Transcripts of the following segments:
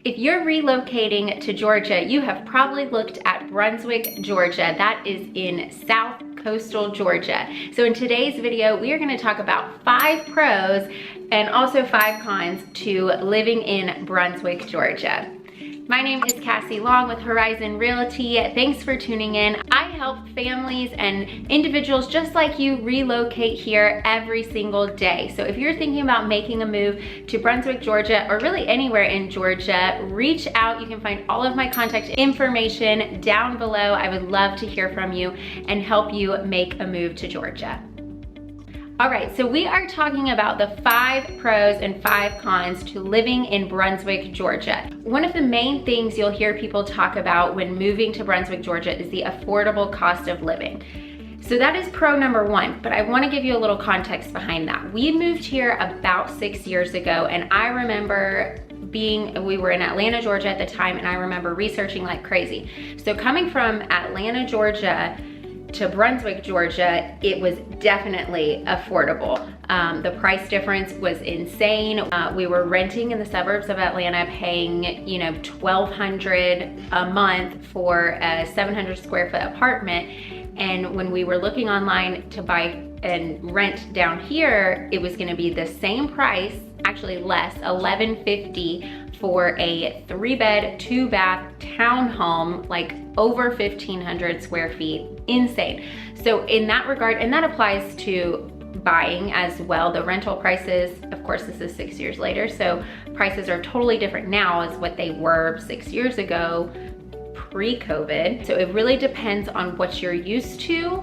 If you're relocating to Georgia, you have probably looked at Brunswick, Georgia. That is in South Coastal Georgia. So in today's video, we are going to talk about 5 pros and also 5 cons to living in Brunswick, Georgia. My name is Cassie Long with Horizon Realty. Thanks for tuning in. I help families and individuals just like you relocate here every single day. So if you're thinking about making a move to Brunswick, Georgia, or really anywhere in Georgia, reach out. You can find all of my contact information down below. I would love to hear from you and help you make a move to Georgia. All right, so we are talking about the 5 pros and 5 cons to living in Brunswick, Georgia. One of the main things you'll hear people talk about when moving to Brunswick, Georgia is the affordable cost of living. So that is pro number 1, but I want to give you a little context behind that. We moved here about 6 years ago, and I remember we were in Atlanta, Georgia at the time, and I remember researching like crazy. So coming from Atlanta, Georgia, to Brunswick, Georgia, it was definitely affordable. The price difference was insane. We were renting in the suburbs of Atlanta, paying, $1,200 a month for a 700 square foot apartment. And when we were looking online to buy and rent down here, it was gonna be the same price, actually less, $1,150 for a 3-bed, 2-bath townhome, like over 1,500 square feet. Insane. So in that regard, and that applies to buying as well, the rental prices, of course this is 6 years later, so prices are totally different now as what they were 6 years ago, pre-COVID. So it really depends on what you're used to,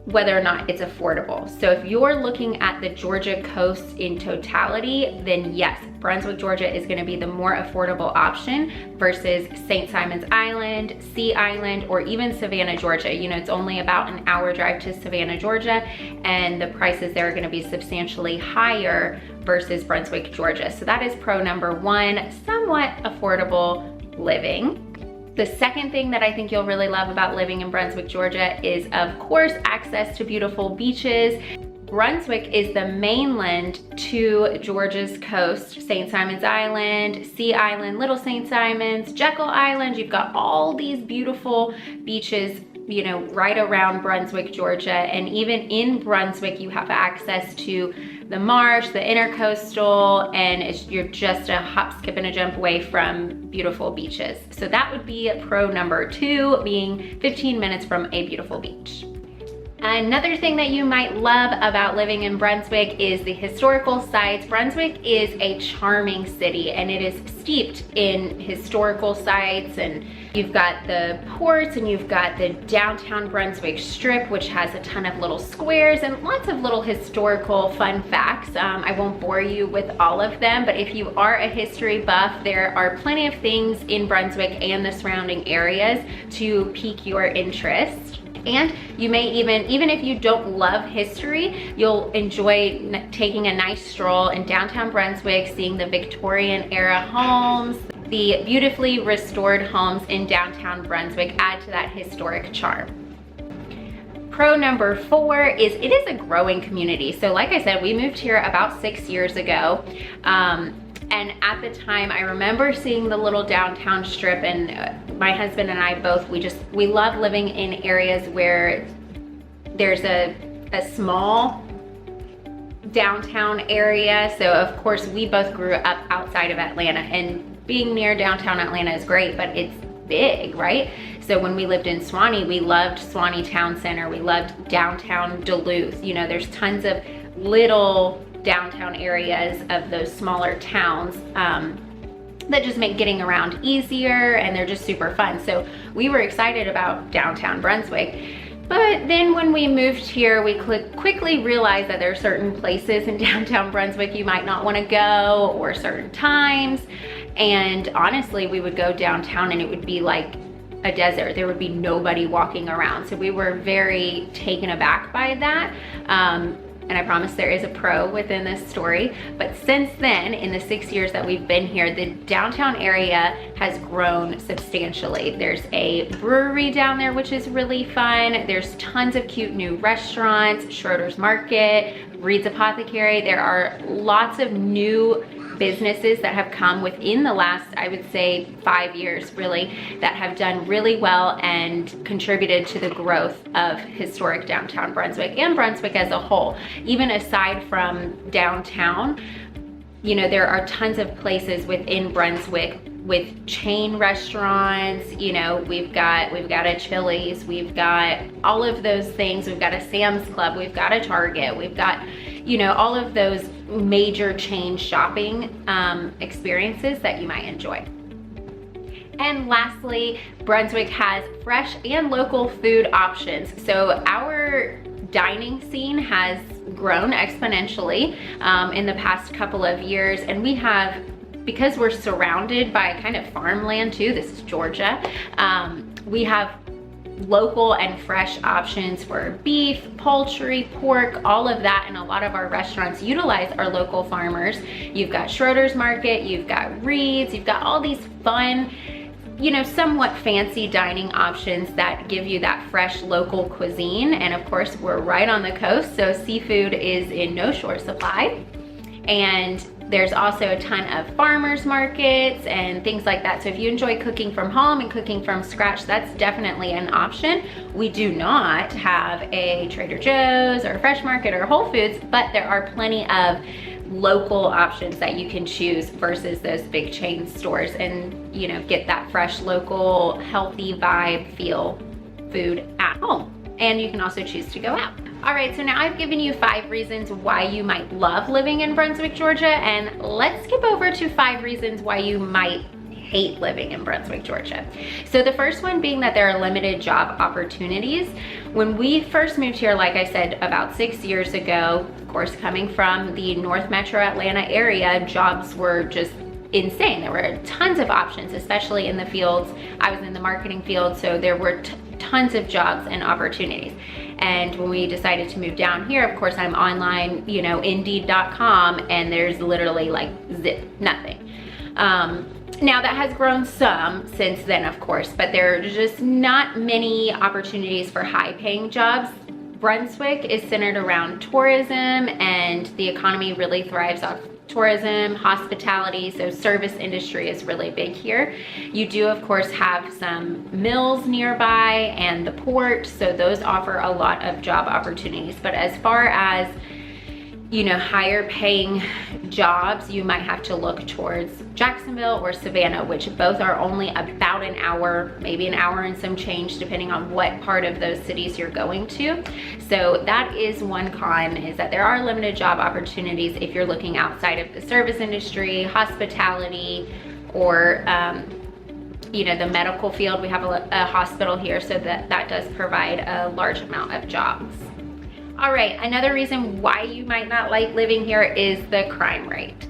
whether or not it's affordable. So if you're looking at the Georgia coast in totality, then yes, Brunswick, Georgia is gonna be the more affordable option versus St. Simon's Island, Sea Island, or even Savannah, Georgia. It's only about an hour drive to Savannah, Georgia, and the prices there are gonna be substantially higher versus Brunswick, Georgia. So that is pro number 1, somewhat affordable living. The second thing that I think you'll really love about living in Brunswick, Georgia is, of course, access to beautiful beaches. Brunswick is the mainland to Georgia's coast. St. Simon's Island, Sea Island, Little St. Simon's, Jekyll Island. You've got all these beautiful beaches, right around Brunswick, Georgia. And even in Brunswick, you have access to the marsh, the intercoastal, and you're just a hop, skip, and a jump away from beautiful beaches. So that would be pro number 2, being 15 minutes from a beautiful beach. Another thing that you might love about living in Brunswick is the historical sites. Brunswick is a charming city, and it is steeped in historical sites, and you've got the ports, and you've got the downtown Brunswick Strip, which has a ton of little squares and lots of little historical fun facts. I won't bore you with all of them, but if you are a history buff, there are plenty of things in Brunswick and the surrounding areas to pique your interest. And you may even if you don't love history, you'll enjoy taking a nice stroll in downtown Brunswick, seeing the Victorian era homes. The beautifully restored homes in downtown Brunswick add to that historic charm. Pro number 4 is it is a growing community. So like I said, we moved here about 6 years ago. And at the time, I remember seeing the little downtown strip, and my husband and I both, we love living in areas where there's a small downtown area. So of course, we both grew up outside of Atlanta, and being near downtown Atlanta is great, but it's big, right? So when we lived in Swanee, we loved Swanee Town Center. We loved downtown Duluth. There's tons of little downtown areas of those smaller towns that just make getting around easier, and they're just super fun. So we were excited about downtown Brunswick. But then when we moved here, we quickly realized that there are certain places in downtown Brunswick you might not want to go, or certain times. And honestly, we would go downtown and it would be like a desert. There would be nobody walking around. So we were very taken aback by that. And I promise there is a pro within this story. But since then, in the 6 years that we've been here, the downtown area has grown substantially. There's a brewery down there, which is really fun. There's tons of cute new restaurants, Schroeder's Market, Reed's Apothecary. There are lots of new businesses that have come within the last, I would say, 5 years really, that have done really well and contributed to the growth of historic downtown Brunswick and Brunswick as a whole. Even aside from downtown, you know, there are tons of places within Brunswick with chain restaurants. You know, we've got a Chili's, we've got all of those things. We've got a Sam's Club, we've got a Target, we've got, you know, all of those major chain shopping experiences that you might enjoy. And lastly, Brunswick has fresh and local food options. So our dining scene has grown exponentially in the past couple of years, and we have, because we're surrounded by kind of farmland too, this is Georgia, we have local and fresh options for beef, poultry, pork, all of that, and a lot of our restaurants utilize our local farmers. You've got Schroeder's Market, you've got Reed's, you've got all these fun, you know, somewhat fancy dining options that give you that fresh local cuisine. And of course, we're right on the coast, so seafood is in no short supply. And there's also a ton of farmers markets and things like that. So if you enjoy cooking from home and cooking from scratch, that's definitely an option. We do not have a Trader Joe's or a Fresh Market or Whole Foods, but there are plenty of local options that you can choose versus those big chain stores, and, you know, get that fresh, local, healthy vibe, feel food at home. And you can also choose to go out. All right, so now I've given you 5 reasons why you might love living in Brunswick, Georgia, and let's skip over to 5 reasons why you might hate living in Brunswick, Georgia. So the first one being that there are limited job opportunities. When we first moved here, like I said, about 6 years ago, of course, coming from the North Metro Atlanta area, jobs were just insane. There were tons of options, especially in the fields. I was in the marketing field, so there were tons of jobs and opportunities. And when we decided to move down here, of course, I'm online, you know, Indeed.com, and there's literally like zip, nothing. Now that has grown some since then, of course, but there are just not many opportunities for high paying jobs. Brunswick is centered around tourism, and the economy really thrives off tourism, hospitality, so service industry is really big here. You do, of course, have some mills nearby and the port, so those offer a lot of job opportunities. But as far as, you know, higher paying jobs, you might have to look towards Jacksonville or Savannah, which both are only about an hour, maybe an hour and some change, depending on what part of those cities you're going to. So that is one con, is that there are limited job opportunities if you're looking outside of the service industry, hospitality, or you know, the medical field. We have a hospital here, so that does provide a large amount of jobs. All right, another reason why you might not like living here is the crime rate.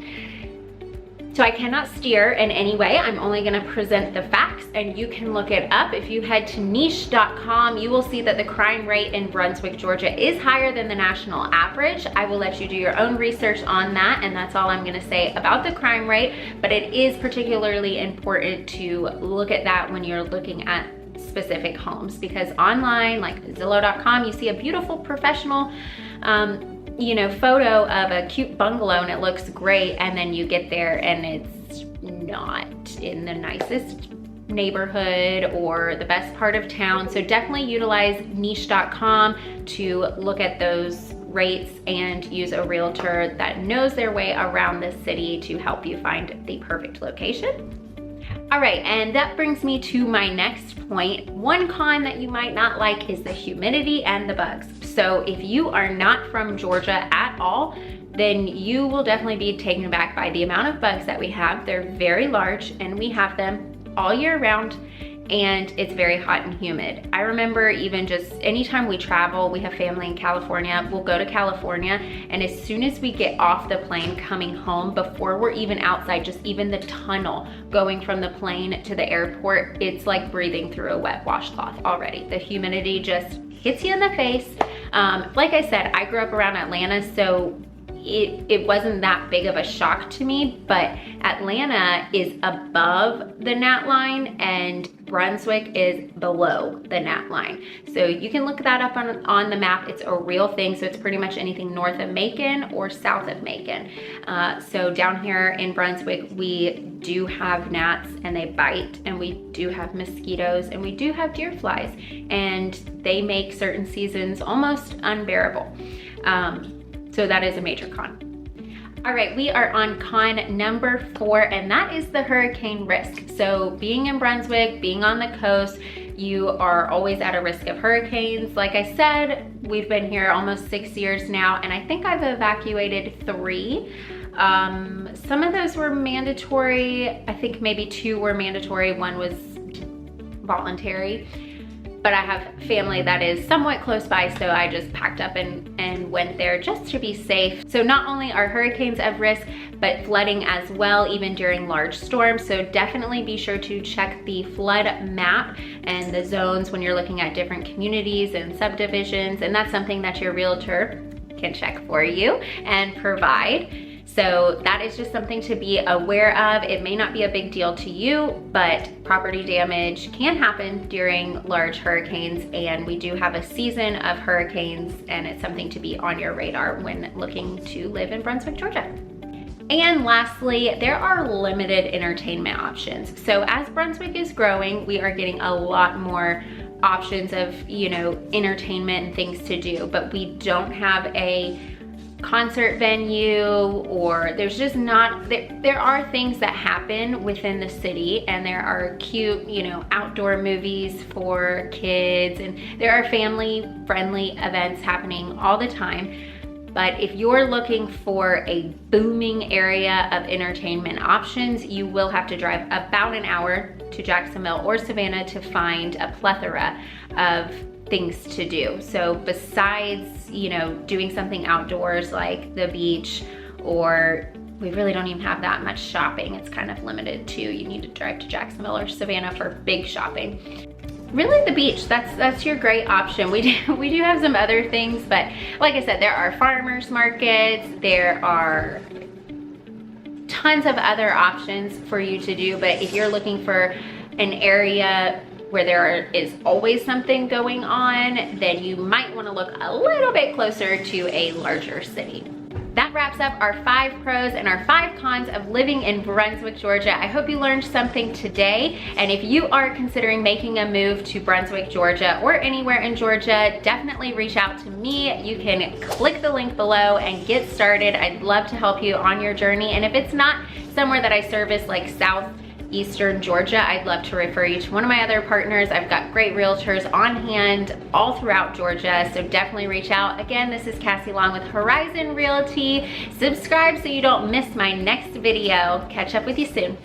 So I cannot steer in any way. I'm only gonna present the facts, and you can look it up. If you head to niche.com, you will see that the crime rate in Brunswick, Georgia is higher than the national average. I will let you do your own research on that, and that's all I'm gonna say about the crime rate, but it is particularly important to look at that when you're looking at specific homes, because online, like Zillow.com, you see a beautiful professional you know, photo of a cute bungalow and it looks great, and then you get there and it's not in the nicest neighborhood or the best part of town. So definitely utilize niche.com to look at those rates and use a realtor that knows their way around the city to help you find the perfect location. All right, and that brings me to my next point. One con that you might not like is the humidity and the bugs. So if you are not from Georgia at all, then you will definitely be taken aback by the amount of bugs that we have. They're very large, and we have them all year round, and it's very hot and humid. I remember even just anytime we travel, we have family in California, we'll go to California, and as soon as we get off the plane coming home, before we're even outside, just even the tunnel going from the plane to the airport, it's like breathing through a wet washcloth already. The humidity just hits you in the face. Like I said, I grew up around Atlanta, so it wasn't that big of a shock to me, but Atlanta is above the gnat line and Brunswick is below the gnat line. So you can look that up on the map. It's a real thing. So it's pretty much anything north of Macon or south of Macon. So down here in Brunswick, we do have gnats and they bite, and we do have mosquitoes, and we do have deer flies, and they make certain seasons almost unbearable. So that is a major con. All right, we are on con number 4, and that is the hurricane risk. So being in Brunswick, being on the coast, you are always at a risk of hurricanes. Like I said, we've been here almost 6 years now, and I think I've evacuated 3. Some of those were mandatory. I think maybe 2 were mandatory. 1 was voluntary. But I have family that is somewhat close by, so I just packed up and went there just to be safe. So not only are hurricanes of risk, but flooding as well, even during large storms. So definitely be sure to check the flood map and the zones when you're looking at different communities and subdivisions, and that's something that your realtor can check for you and provide. So that is just something to be aware of. It may not be a big deal to you, but property damage can happen during large hurricanes, and we do have a season of hurricanes, and it's something to be on your radar when looking to live in Brunswick, Georgia. And lastly, there are limited entertainment options. So as Brunswick is growing, we are getting a lot more options of, you know, entertainment and things to do, but we don't have a concert venue, or there's just not, there are things that happen within the city, and there are cute, you know, outdoor movies for kids, and there are family friendly events happening all the time. But if you're looking for a booming area of entertainment options, you will have to drive about an hour to Jacksonville or Savannah to find a plethora of things to do. So besides, you know, doing something outdoors like the beach, or we really don't even have that much shopping. It's kind of limited to, you need to drive to Jacksonville or Savannah for big shopping. Really, the beach, that's your great option. We do have some other things, but like I said, there are farmers markets, there are tons of other options for you to do. But if you're looking for an area where there is always something going on, then you might want to look a little bit closer to a larger city. That wraps up our 5 pros and our 5 cons of living in Brunswick, Georgia. I hope you learned something today. And if you are considering making a move to Brunswick, Georgia, or anywhere in Georgia, definitely reach out to me. You can click the link below and get started. I'd love to help you on your journey. And if it's not somewhere that I service, like Southeastern Georgia, I'd love to refer you to one of my other partners. I've got great realtors on hand all throughout Georgia, so definitely reach out. Again, this is Cassie Long with Horizon Realty. Subscribe so you don't miss my next video. Catch up with you soon.